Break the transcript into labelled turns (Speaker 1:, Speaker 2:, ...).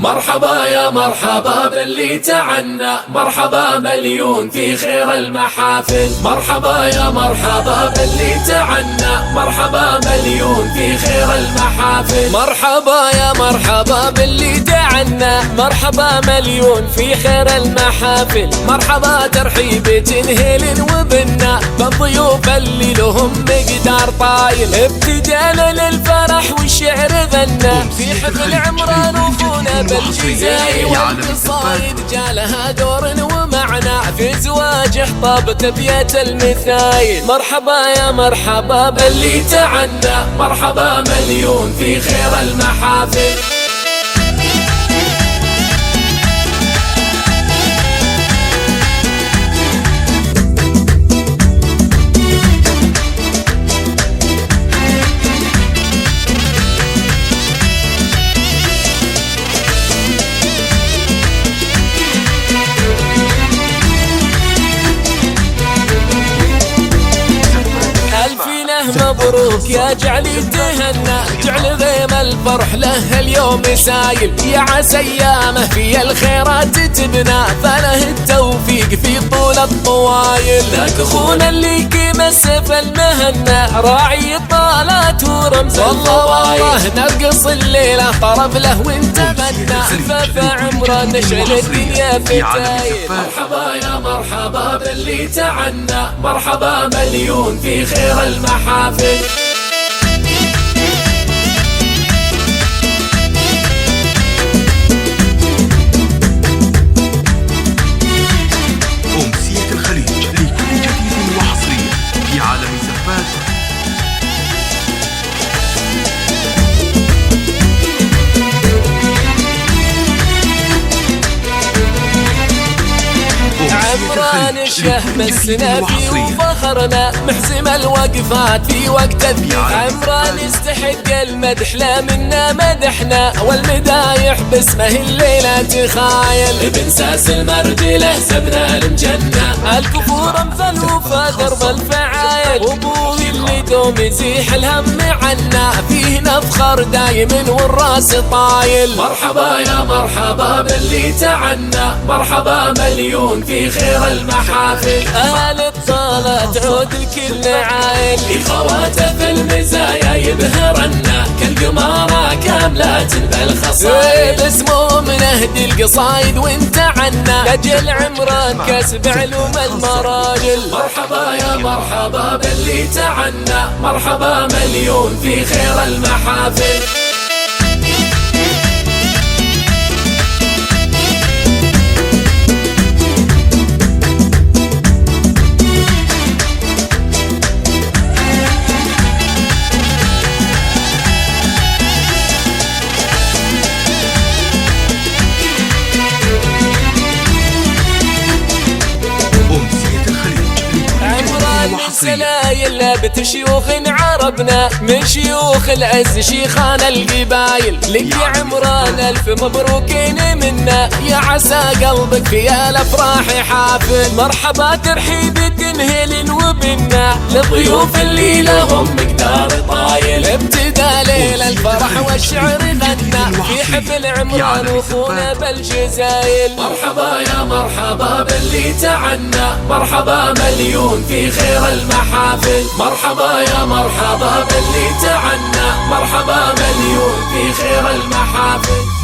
Speaker 1: مرحبا يا مرحبا باللي تعنى، مرحبا مليون في خير المحافل. مرحبا يا مرحبا باللي تعنى، مرحبا مليون في خير المحافل.
Speaker 2: مرحبا يا مرحبا باللي تعنى، مرحبا مليون في خير المحافل. مرحبا ترحيب تنهيل وبنا بالضيوف اللي لهم مقدار طايل. ابتدانا للفرح والشعر غنى في حفل عمران وفونا بالجزاي والقصايد جالها دور ومعنى في زواج طابت بيت المثايل. مرحبا يا مرحبا باللي تعنى،
Speaker 1: مرحبا مليون في خير المحافل.
Speaker 2: مبروك يا جعلي تهنى، جعل غيم الفرح له اليوم سايل. يا عسى ايامه في الخيرات تبنى، فله التوفيق في طول الطوايل. ذاك اخونا اللي يمسف المهنة، راعي الطالات ورمز الفوايل. نرقص الليلة طرب له وانت غنى، فعمران نشعل الدنيا فتايل.
Speaker 1: مرحبا يا مرحبا باللي تعنى، مرحبا مليون في خير المحافل.
Speaker 3: أمسية الخليج لكل جديد وحصري في عالم زفاف.
Speaker 2: عمران الشه مسنا فيه وفخرنا، محزم الوقفات في وقت الذكر. عمران يستحق المدح لا منا مدحنا، والمدايح باسمه الليلة تخايل.
Speaker 1: ابن ساس المرجلة سبنا المجنة،
Speaker 2: الكفور امثل وفا درب الفعايل. وابوي اللي دوم يزيح الهم عنا، فيه نفخر دايم والراس طايل.
Speaker 1: مرحبا يا مرحبا باللي تعنى، مرحبا مليون في خير المحافل.
Speaker 2: اهل الطالة تعود الكل عايل،
Speaker 1: اخواته في المزايا يبهرنا، كالقمارة كاملة بالخصائل.
Speaker 2: باسمه منهدي القصايد وانت عنا، لاجل عمران كسب علوم المراجل.
Speaker 1: مرحبا يا مرحبا باللي تعنى، مرحبا مليون في خير المحافل.
Speaker 2: سلايل بتشيوخ عربنا، من شيوخ العز شيخان القبايل. لك يا عمران الف مبروكين منا، يا عسى قلبك في الافراح حافل. مرحبا ترحيب تنهيل وبنا للضيوف اللي لهم مقدار طايل. ابتدى ليل الفرح والشعر غنى في حفل عمران وفونا بالجزايل.
Speaker 1: مرحبا يا مرحبا باللي تعنى، مرحبا مليون في خير المحافل. مرحبا يا مرحبا باللي تعنى، مرحبا مليون في خير المحافل.